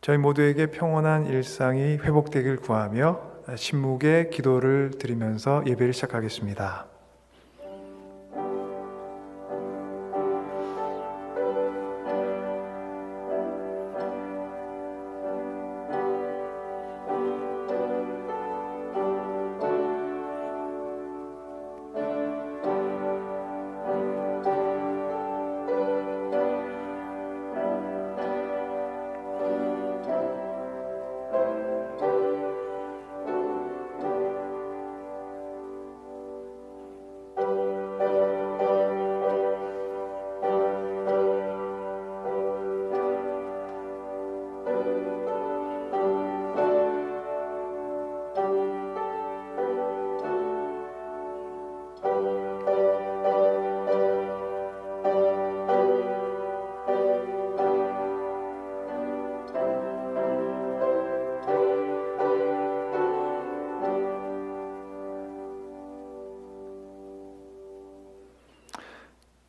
저희 모두에게 평온한 일상이 회복되길 구하며 신묵의 기도를 드리면서 예배를 시작하겠습니다.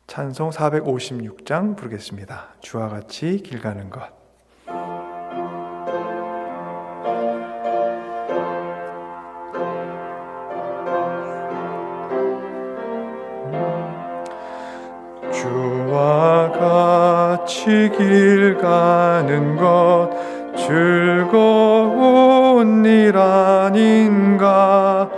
찬송 456장 부르겠습니다. 주와 같이 길 가는 것. 주와 같이 길 가는 것 즐거운 일 아닌가.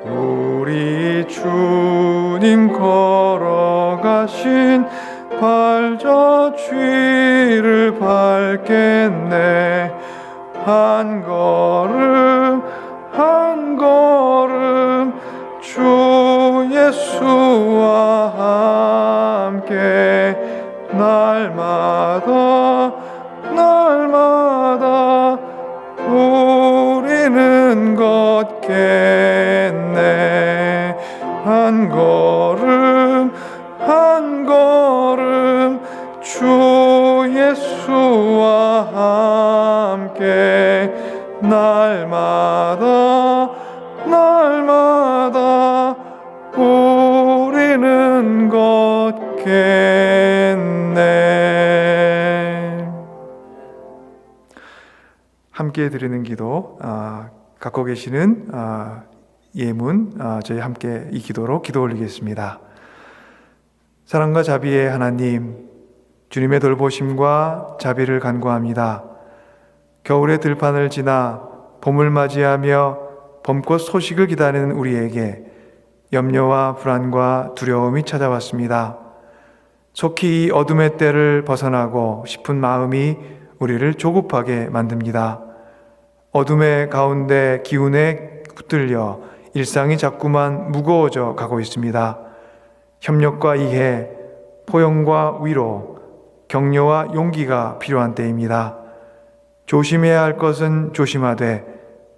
우리 주님 걸어가신 발자취를 밟겠네. 한 걸음 한 걸음 주 예수와 함께 날마다 날마다 우리는 걷겠네. 한 걸음 한 걸음 주 예수와 함께 날마다 날마다 우리는 걷겠네. 함께 드리는 기도, 갖고 계시는 예문, 저희 함께 이 기도로 기도 올리겠습니다. 사랑과 자비의 하나님, 주님의 돌보심과 자비를 간구합니다. 겨울의 들판을 지나 봄을 맞이하며 봄꽃 소식을 기다리는 우리에게 염려와 불안과 두려움이 찾아왔습니다. 속히 이 어둠의 때를 벗어나고 싶은 마음이 우리를 조급하게 만듭니다. 어둠의 가운데 기운에 붙들려 일상이 자꾸만 무거워져 가고 있습니다. 협력과 이해, 포용과 위로, 격려와 용기가 필요한 때입니다. 조심해야 할 것은 조심하되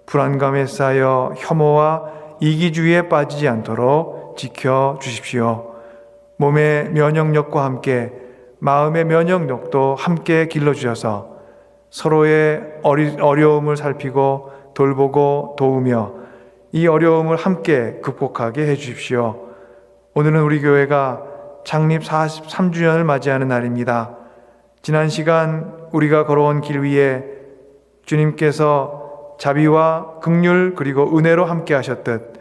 불안감에 쌓여 혐오와 이기주의에 빠지지 않도록 지켜주십시오. 몸의 면역력과 함께 마음의 면역력도 함께 길러주셔서 서로의 어려움을 살피고 돌보고 도우며 이 어려움을 함께 극복하게 해주십시오. 오늘은 우리 교회가 창립 43주년을 맞이하는 날입니다. 지난 시간 우리가 걸어온 길 위에 주님께서 자비와 긍휼 그리고 은혜로 함께 하셨듯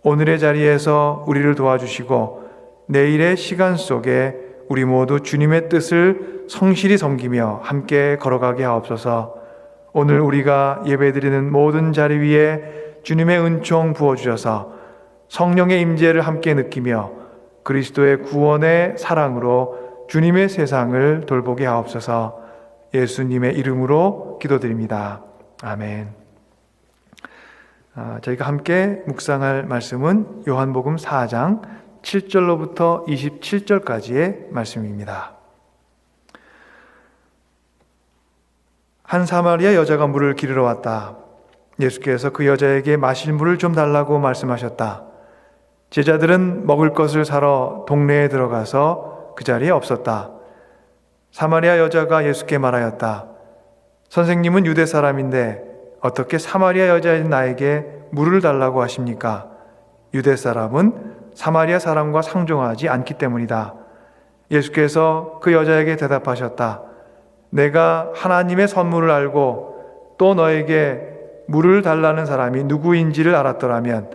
오늘의 자리에서 우리를 도와주시고 내일의 시간 속에 우리 모두 주님의 뜻을 성실히 섬기며 함께 걸어가게 하옵소서. 오늘 우리가 예배드리는 모든 자리 위에 주님의 은총 부어주셔서 성령의 임재를 함께 느끼며 그리스도의 구원의 사랑으로 주님의 세상을 돌보게 하옵소서. 예수님의 이름으로 기도드립니다. 아멘. 저희가 함께 묵상할 말씀은 요한복음 4장 7절로부터 27절까지의 말씀입니다. 한 사마리아 여자가 물을 기르러 왔다. 예수께서 그 여자에게 마실 물을 좀 달라고 말씀하셨다. 제자들은 먹을 것을 사러 동네에 들어가서 그 자리에 없었다. 사마리아 여자가 예수께 말하였다. 선생님은 유대 사람인데 어떻게 사마리아 여자인 나에게 물을 달라고 하십니까? 유대 사람은 사마리아 사람과 상종하지 않기 때문이다. 예수께서 그 여자에게 대답하셨다. 내가 하나님의 선물을 알고 또 너에게 물을 달라는 사람이 누구인지를 알았더라면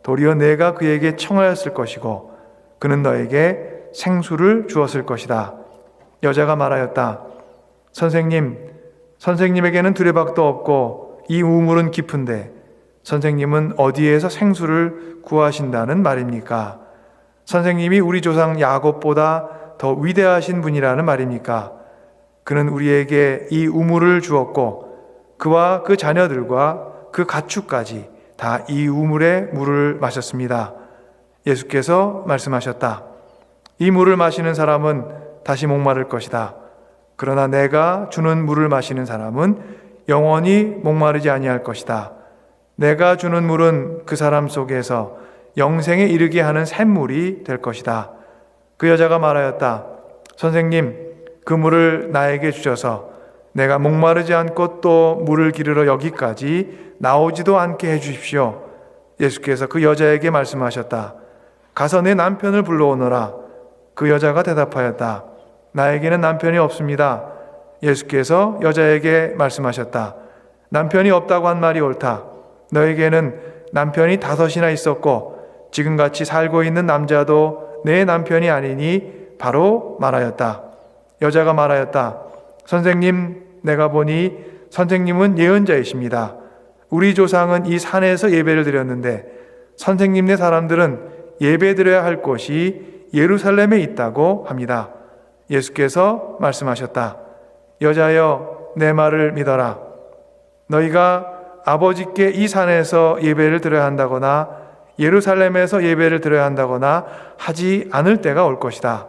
도리어 내가 그에게 청하였을 것이고 그는 너에게 생수를 주었을 것이다. 여자가 말하였다. 선생님에게는 두레박도 없고 이 우물은 깊은데 선생님은 어디에서 생수를 구하신다는 말입니까? 선생님이 우리 조상 야곱보다 더 위대하신 분이라는 말입니까? 그는 우리에게 이 우물을 주었고 그와 그 자녀들과 그 가축까지 다 이 우물의 물을 마셨습니다. 예수께서 말씀하셨다. 이 물을 마시는 사람은 다시 목마를 것이다. 그러나 내가 주는 물을 마시는 사람은 영원히 목마르지 아니할 것이다. 내가 주는 물은 그 사람 속에서 영생에 이르게 하는 샘물이 될 것이다. 그 여자가 말하였다. 선생님, 그 물을 나에게 주셔서 내가 목마르지 않고 또 물을 기르러 여기까지 나오지도 않게 해주십시오. 예수께서 그 여자에게 말씀하셨다. 가서 내 남편을 불러오너라. 그 여자가 대답하였다. 나에게는 남편이 없습니다. 예수께서 여자에게 말씀하셨다. 남편이 없다고 한 말이 옳다. 너에게는 남편이 5이나 있었고 지금같이 살고 있는 남자도 내 남편이 아니니 바로 말하였다. 여자가 말하였다. 선생님, 내가 보니 선생님은 예언자이십니다. 우리 조상은 이 산에서 예배를 드렸는데 선생님네 사람들은 예배 드려야 할 곳이 예루살렘에 있다고 합니다. 예수께서 말씀하셨다. 여자여, 내 말을 믿어라. 너희가 아버지께 이 산에서 예배를 드려야 한다거나 예루살렘에서 예배를 드려야 한다거나 하지 않을 때가 올 것이다.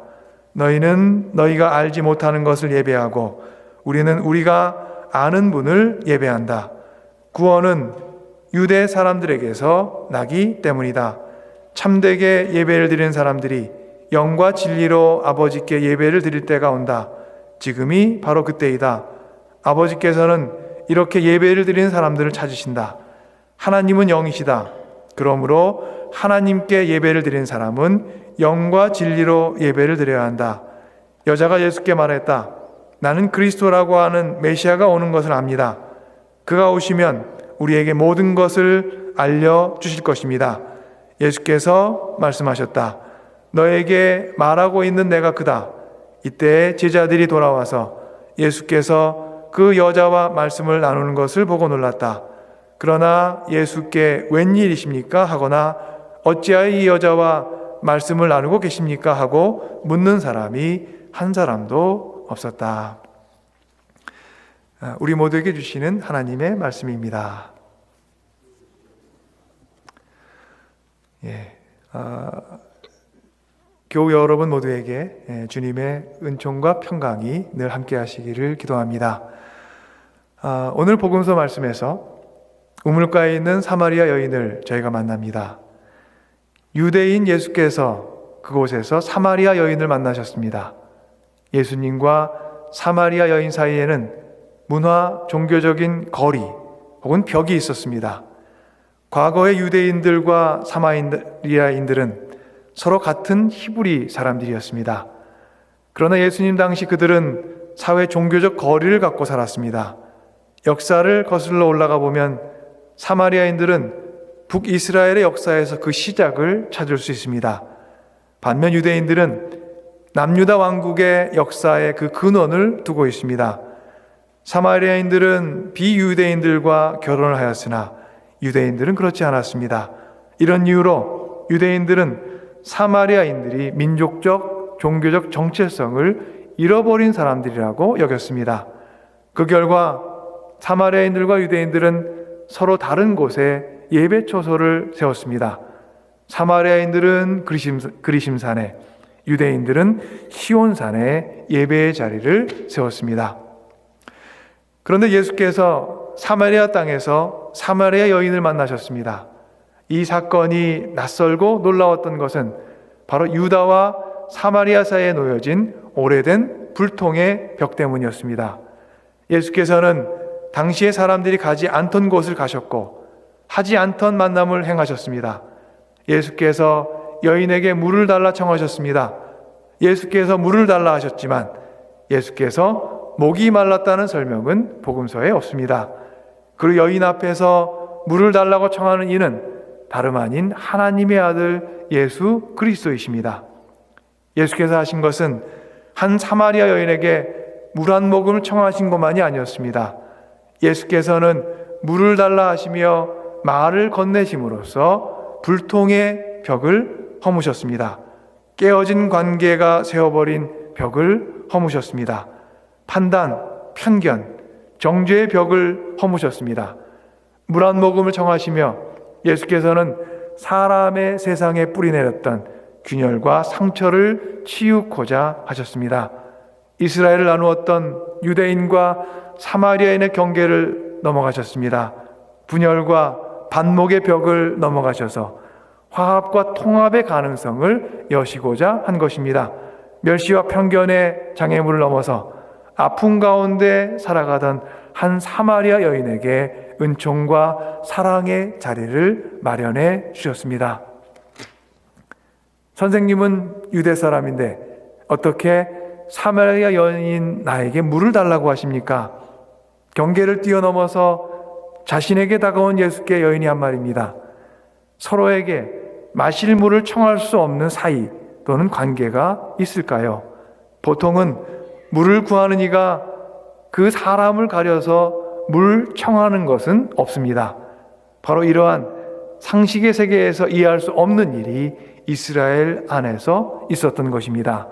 너희는 너희가 알지 못하는 것을 예배하고 우리는 우리가 아는 분을 예배한다. 구원은 유대 사람들에게서 나기 때문이다. 참되게 예배를 드리는 사람들이 영과 진리로 아버지께 예배를 드릴 때가 온다. 지금이 바로 그때이다. 아버지께서는 이렇게 예배를 드리는 사람들을 찾으신다. 하나님은 영이시다. 그러므로 하나님께 예배를 드리는 사람은 영과 진리로 예배를 드려야 한다. 여자가 예수께 말했다. 나는 그리스도라고 하는 메시아가 오는 것을 압니다. 그가 오시면 우리에게 모든 것을 알려주실 것입니다. 예수께서 말씀하셨다. 너에게 말하고 있는 내가 그다. 이때 제자들이 돌아와서 예수께서 그 여자와 말씀을 나누는 것을 보고 놀랐다. 그러나 예수께 웬일이십니까? 하거나 어찌하여 이 여자와 말씀을 나누고 계십니까? 하고 묻는 사람이 한 사람도 없었다. 우리 모두에게 주시는 하나님의 말씀입니다. 교우 여러분 모두에게 주님의 은총과 평강이 늘 함께 하시기를 기도합니다. 오늘 복음서 말씀에서 우물가에 있는 사마리아 여인을 저희가 만납니다. 유대인 예수께서 그곳에서 사마리아 여인을 만나셨습니다. 예수님과 사마리아 여인 사이에는 문화, 종교적인 거리 혹은 벽이 있었습니다. 과거의 유대인들과 사마리아인들은 서로 같은 히브리 사람들이었습니다. 그러나 예수님 당시 그들은 사회 종교적 거리를 갖고 살았습니다. 역사를 거슬러 올라가 보면 사마리아인들은 북이스라엘의 역사에서 그 시작을 찾을 수 있습니다. 반면 유대인들은 남유다 왕국의 역사에 그 근원을 두고 있습니다. 사마리아인들은 비유대인들과 결혼을 하였으나 유대인들은 그렇지 않았습니다. 이런 이유로 유대인들은 사마리아인들이 민족적, 종교적 정체성을 잃어버린 사람들이라고 여겼습니다. 그 결과 사마리아인들과 유대인들은 서로 다른 곳에 예배 처소를 세웠습니다. 사마리아인들은 그리심산에, 유대인들은 시온산에 예배의 자리를 세웠습니다. 그런데 예수께서 사마리아 땅에서 사마리아 여인을 만나셨습니다. 이 사건이 낯설고 놀라웠던 것은 바로 유다와 사마리아 사이에 놓여진 오래된 불통의 벽 때문이었습니다. 예수께서는 당시의 사람들이 가지 않던 곳을 가셨고 하지 않던 만남을 행하셨습니다. 예수께서 여인에게 물을 달라 청하셨습니다. 예수께서 물을 달라 하셨지만 예수께서 목이 말랐다는 설명은 복음서에 없습니다. 그 여인 앞에서 물을 달라고 청하는 이는 다름 아닌 하나님의 아들 예수 그리스도이십니다. 예수께서 하신 것은 한 사마리아 여인에게 물 한 모금을 청하신 것만이 아니었습니다. 예수께서는 물을 달라 하시며 말을 건네심으로써 불통의 벽을 허무셨습니다. 깨어진 관계가 세워버린 벽을 허무셨습니다. 판단, 편견, 정죄의 벽을 허무셨습니다. 물 한 모금을 청하시며 예수께서는 사람의 세상에 뿌리내렸던 균열과 상처를 치유코자 하셨습니다. 이스라엘을 나누었던 유대인과 사마리아인의 경계를 넘어가셨습니다. 분열과 반목의 벽을 넘어가셔서 화합과 통합의 가능성을 여시고자 한 것입니다. 멸시와 편견의 장애물을 넘어서 아픔 가운데 살아가던 한 사마리아 여인에게 은총과 사랑의 자리를 마련해 주셨습니다. 선생님은 유대 사람인데 어떻게 사마리아 여인인 나에게 물을 달라고 하십니까? 경계를 뛰어넘어서 자신에게 다가온 예수께 여인이 한 말입니다. 서로에게 마실 물을 청할 수 없는 사이 또는 관계가 있을까요? 보통은 물을 구하는 이가 그 사람을 가려서 물 청하는 것은 없습니다. 바로 이러한 상식의 세계에서 이해할 수 없는 일이 이스라엘 안에서 있었던 것입니다.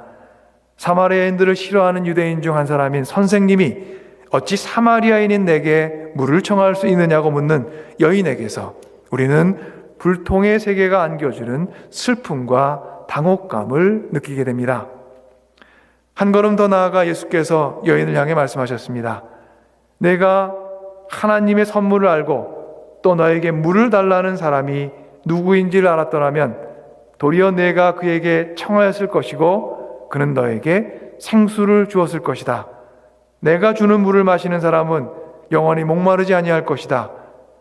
사마리아인들을 싫어하는 유대인 중 한 사람인 선생님이 어찌 사마리아인인 내게 물을 청할 수 있느냐고 묻는 여인에게서 우리는 불통의 세계가 안겨주는 슬픔과 당혹감을 느끼게 됩니다. 한 걸음 더 나아가 예수께서 여인을 향해 말씀하셨습니다. 내가 하나님의 선물을 알고 또 너에게 물을 달라는 사람이 누구인지를 알았더라면 도리어 내가 그에게 청하였을 것이고 그는 너에게 생수를 주었을 것이다. 내가 주는 물을 마시는 사람은 영원히 목마르지 아니할 것이다.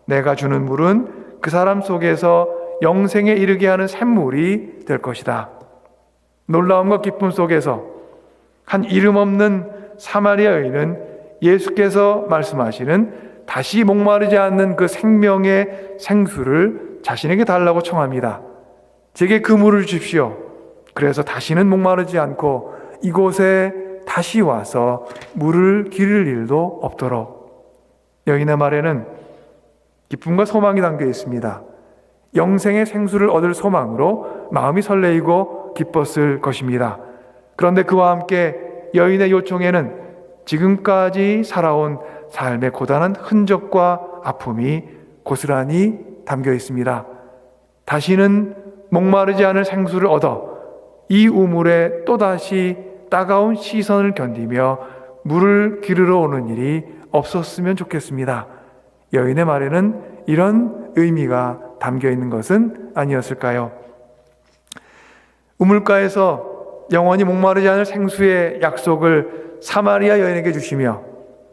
내가 주는 물은 그 사람 속에서 영생에 이르게 하는 샘물이 될 것이다. 놀라움과 기쁨 속에서 한 이름 없는 사마리아 여인은 예수께서 말씀하시는 다시 목마르지 않는 그 생명의 생수를 자신에게 달라고 청합니다. 제게 그 물을 주십시오. 그래서 다시는 목마르지 않고 이곳에 다시 와서 물을 기를 일도 없도록. 여인의 말에는 기쁨과 소망이 담겨 있습니다. 영생의 생수를 얻을 소망으로 마음이 설레이고 기뻤을 것입니다. 그런데 그와 함께 여인의 요청에는 지금까지 살아온 삶의 고단한 흔적과 아픔이 고스란히 담겨 있습니다. 다시는 목마르지 않을 생수를 얻어 이 우물에 또다시 따가운 시선을 견디며 물을 기르러 오는 일이 없었으면 좋겠습니다. 여인의 말에는 이런 의미가 담겨 있는 것은 아니었을까요? 우물가에서 영원히 목마르지 않을 생수의 약속을 사마리아 여인에게 주시며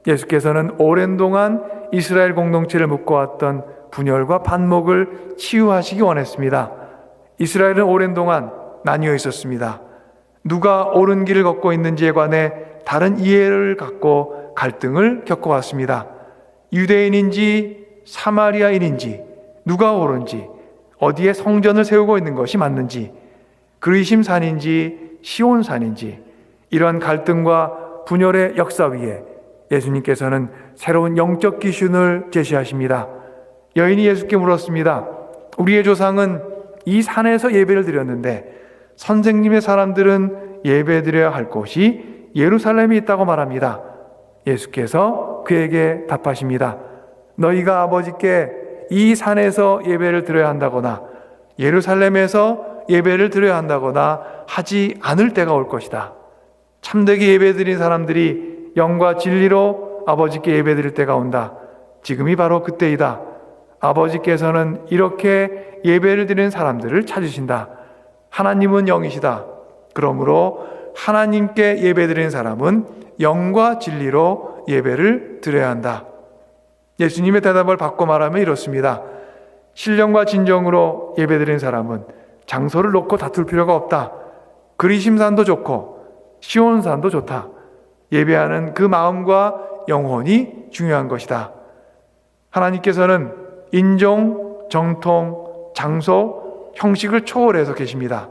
예수께서는 오랜 동안 이스라엘 공동체를 묶어왔던 분열과 반목을 치유하시기 원했습니다. 이스라엘은 오랜 동안 나뉘어 있었습니다. 누가 옳은 길을 걷고 있는지에 관해 다른 이해를 갖고 갈등을 겪어왔습니다. 유대인인지 사마리아인인지 누가 옳은지 어디에 성전을 세우고 있는 것이 맞는지 그리심산인지 시온산인지 이러한 갈등과 분열의 역사 위에 예수님께서는 새로운 영적 기준을 제시하십니다. 여인이 예수께 물었습니다. 우리의 조상은 이 산에서 예배를 드렸는데 선생님의 사람들은 예배드려야 할 곳이 예루살렘이 있다고 말합니다. 예수께서 그에게 답하십니다. 너희가 아버지께 이 산에서 예배를 드려야 한다거나 예루살렘에서 예배를 드려야 한다거나 하지 않을 때가 올 것이다. 참되게 예배드린 사람들이 영과 진리로 아버지께 예배드릴 때가 온다. 지금이 바로 그때이다. 아버지께서는 이렇게 예배를 드리는 사람들을 찾으신다. 하나님은 영이시다. 그러므로 하나님께 예배드리는 사람은 영과 진리로 예배를 드려야 한다. 예수님의 대답을 바꿔 말하면 이렇습니다. 신령과 진정으로 예배드리는 사람은 장소를 놓고 다툴 필요가 없다. 그리심산도 좋고 시온산도 좋다. 예배하는 그 마음과 영혼이 중요한 것이다. 하나님께서는 인종, 정통, 장소, 형식을 초월해서 계십니다.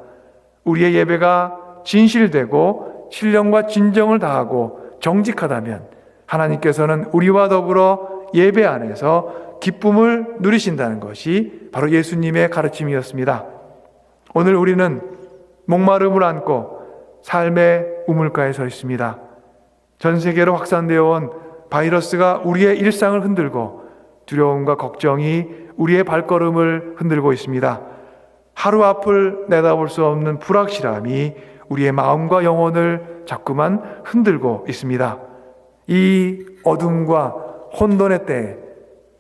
우리의 예배가 진실되고 신령과 진정을 다하고 정직하다면 하나님께서는 우리와 더불어 예배 안에서 기쁨을 누리신다는 것이 바로 예수님의 가르침이었습니다. 오늘 우리는 목마름을 안고 삶의 우물가에 서 있습니다. 전 세계로 확산되어 온 바이러스가 우리의 일상을 흔들고 두려움과 걱정이 우리의 발걸음을 흔들고 있습니다. 하루 앞을 내다볼 수 없는 불확실함이 우리의 마음과 영혼을 자꾸만 흔들고 있습니다. 이 어둠과 혼돈의 때에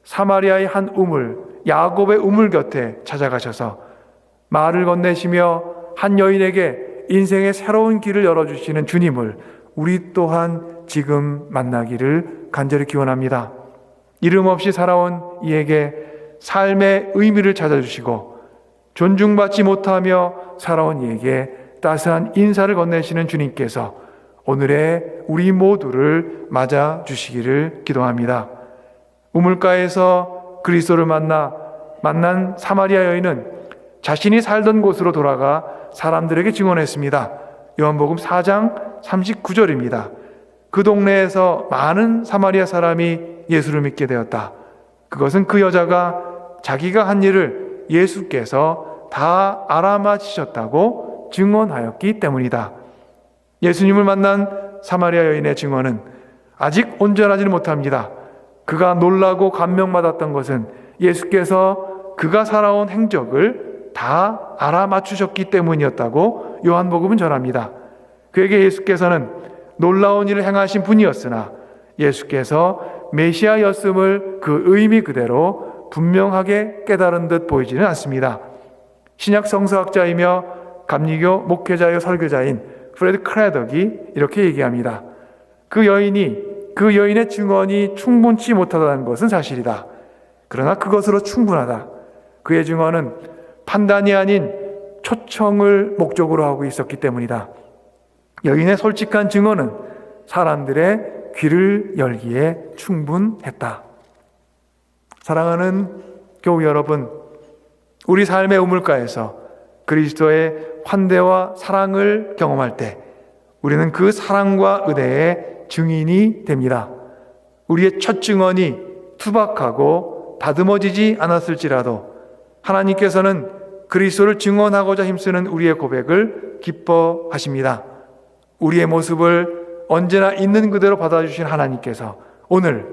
사마리아의 한 우물, 야곱의 우물 곁에 찾아가셔서 말을 건네시며 한 여인에게 인생의 새로운 길을 열어주시는 주님을 우리 또한 지금 만나기를 간절히 기원합니다. 이름 없이 살아온 이에게 삶의 의미를 찾아주시고 존중받지 못하며 살아온 이에게 따스한 인사를 건네시는 주님께서 오늘의 우리 모두를 맞아 주시기를 기도합니다. 우물가에서 그리스도를 만난 사마리아 여인은 자신이 살던 곳으로 돌아가 사람들에게 증언했습니다. 요한복음 4장 39절입니다. 그 동네에서 많은 사마리아 사람이 예수를 믿게 되었다. 그것은 그 여자가 자기가 한 일을 예수께서 다 알아맞히셨다고 증언하였기 때문이다. 예수님을 만난 사마리아 여인의 증언은 아직 온전하지는 못합니다. 그가 놀라고 감명받았던 것은 예수께서 그가 살아온 행적을 다 알아맞추셨기 때문이었다고 요한복음은 전합니다. 그에게 예수께서는 놀라운 일을 행하신 분이었으나 예수께서 메시아였음을 그 의미 그대로 분명하게 깨달은 듯 보이지는 않습니다. 신약 성서학자이며 감리교 목회자요 설교자인 프레드 크래덕이 이렇게 얘기합니다. 그 여인의 증언이 충분치 못하다는 것은 사실이다. 그러나 그것으로 충분하다. 그의 증언은 판단이 아닌 초청을 목적으로 하고 있었기 때문이다. 여인의 솔직한 증언은 사람들의 귀를 열기에 충분했다. 사랑하는 교우 여러분, 우리 삶의 우물가에서 그리스도의 환대와 사랑을 경험할 때 우리는 그 사랑과 은혜의 증인이 됩니다. 우리의 첫 증언이 투박하고 다듬어지지 않았을지라도 하나님께서는 그리스도를 증언하고자 힘쓰는 우리의 고백을 기뻐하십니다. 우리의 모습을 언제나 있는 그대로 받아주신 하나님께서 오늘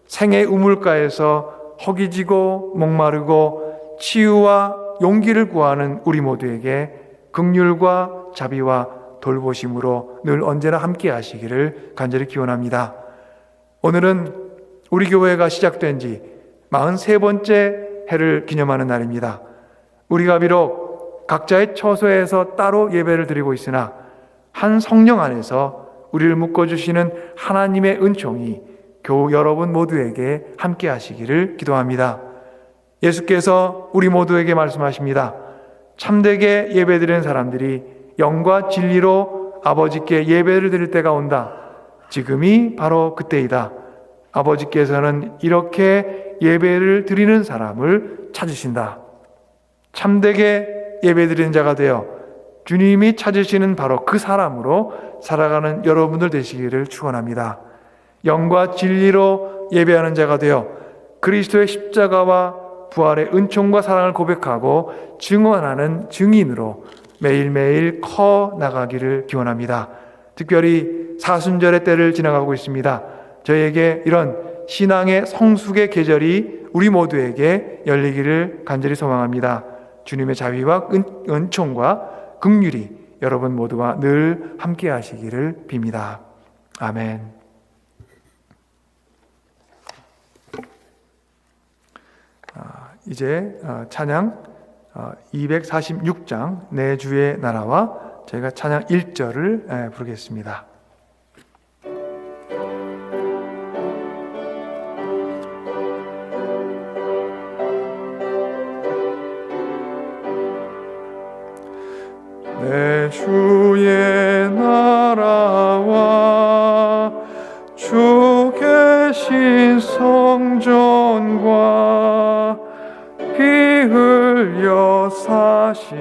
생의 우물가에서 허기지고 목마르고 치유와 용기를 구하는 우리 모두에게 긍휼과 자비와 돌보심으로 늘 언제나 함께 하시기를 간절히 기원합니다. 오늘은 우리 교회가 시작된 지 43번째 해를 기념하는 날입니다. 우리가 비록 각자의 처소에서 따로 예배를 드리고 있으나 한 성령 안에서 우리를 묶어주시는 하나님의 은총이 교우 여러분 모두에게 함께 하시기를 기도합니다. 예수께서 우리 모두에게 말씀하십니다. 참되게 예배드리는 사람들이 영과 진리로 아버지께 예배를 드릴 때가 온다. 지금이 바로 그때이다. 아버지께서는 이렇게 예배를 드리는 사람을 찾으신다. 참되게 예배드리는 자가 되어 주님이 찾으시는 바로 그 사람으로 살아가는 여러분들 되시기를 축원합니다. 영과 진리로 예배하는 자가 되어 그리스도의 십자가와 부활의 은총과 사랑을 고백하고 증언하는 증인으로 매일매일 커 나가기를 기원합니다. 특별히 사순절의 때를 지나가고 있습니다. 저에게 이런 신앙의 성숙의 계절이 우리 모두에게 열리기를 간절히 소망합니다. 주님의 자비와 은총과 긍휼이 여러분 모두와 늘 함께 하시기를 빕니다. 아멘. 이제 찬양 246장 내 주의 나라와 저희가 찬양 1절을 부르겠습니다. 내 주의 나라와 주 계신 성전과 하신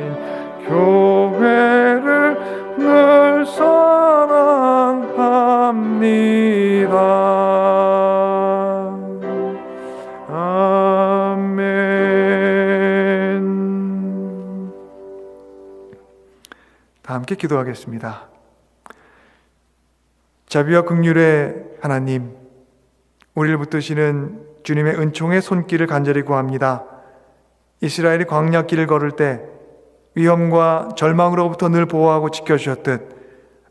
교회를 늘 사랑합니다. 아멘. 다 함께 기도하겠습니다. 자비와 긍휼의 하나님, 우리를 붙드시는 주님의 은총의 손길을 간절히 구합니다. 이스라엘이 광야길을 걸을 때 위험과 절망으로부터 늘 보호하고 지켜주셨듯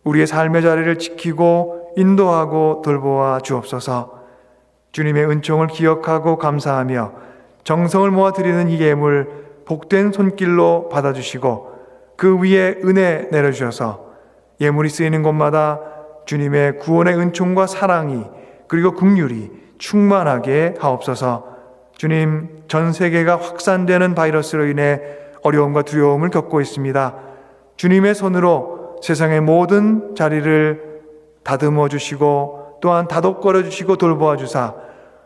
우리의 삶의 자리를 지키고 인도하고 돌보아 주옵소서. 주님의 은총을 기억하고 감사하며 정성을 모아 드리는 이 예물 복된 손길로 받아주시고 그 위에 은혜 내려주셔서 예물이 쓰이는 곳마다 주님의 구원의 은총과 사랑이 그리고 긍휼이 충만하게 하옵소서. 주님, 전 세계가 확산되는 바이러스로 인해 어려움과 두려움을 겪고 있습니다. 주님의 손으로 세상의 모든 자리를 다듬어 주시고 또한 다독거려 주시고 돌보아 주사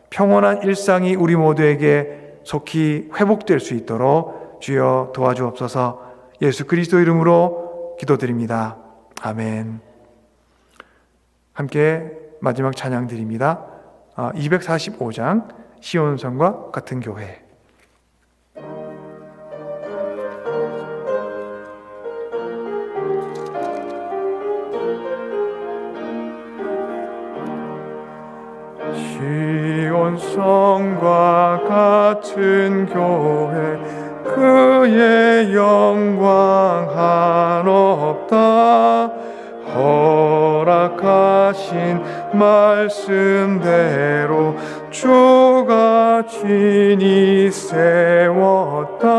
평온한 일상이 우리 모두에게 속히 회복될 수 있도록 주여 도와주옵소서. 예수 그리스도 이름으로 기도드립니다. 아멘. 함께 마지막 찬양 드립니다. 245장 시온성과 같은 교회. 시온성과 같은 교회 그의 영광 한없다. 허락하신 말씀대로 주가 친히 세웠다.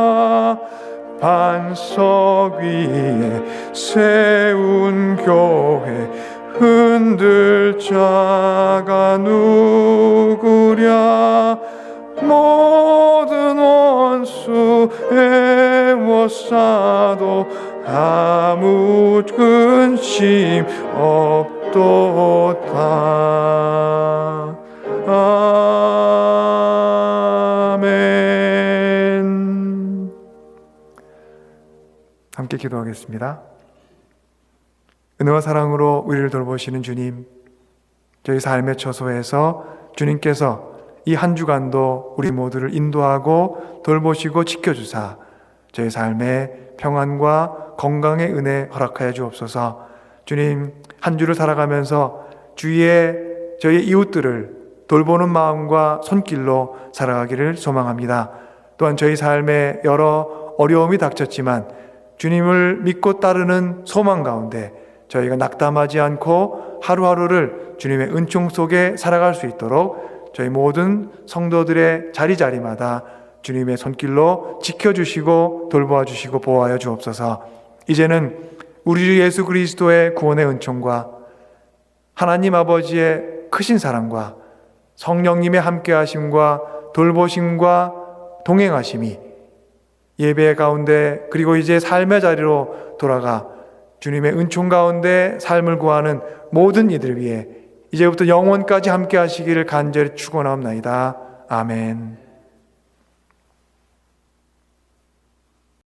반석 위에 세운 교회 흔들 자가 누구랴. 모든 원수 애워싸도 아무 근심 없도다. 아멘. 함께 기도하겠습니다. 은혜와 사랑으로 우리를 돌보시는 주님, 저희 삶의 처소에서 주님께서 이 한 주간도 우리 모두를 인도하고 돌보시고 지켜주사 저희 삶의 평안과 건강의 은혜 허락하여 주옵소서. 주님, 한 주를 살아가면서 주위에 저희 이웃들을 돌보는 마음과 손길로 살아가기를 소망합니다. 또한 저희 삶에 여러 어려움이 닥쳤지만 주님을 믿고 따르는 소망 가운데 저희가 낙담하지 않고 하루하루를 주님의 은총 속에 살아갈 수 있도록 저희 모든 성도들의 자리자리마다 주님의 손길로 지켜주시고 돌보아 주시고 보호하여 주옵소서. 이제는 우리 주 예수 그리스도의 구원의 은총과 하나님 아버지의 크신 사랑과 성령님의 함께하심과 돌보심과 동행하심이 예배 가운데 그리고 이제 삶의 자리로 돌아가 주님의 은총 가운데 삶을 구하는 모든 이들 위해 이제부터 영원까지 함께 하시기를 간절히 축원하옵나이다. 아멘.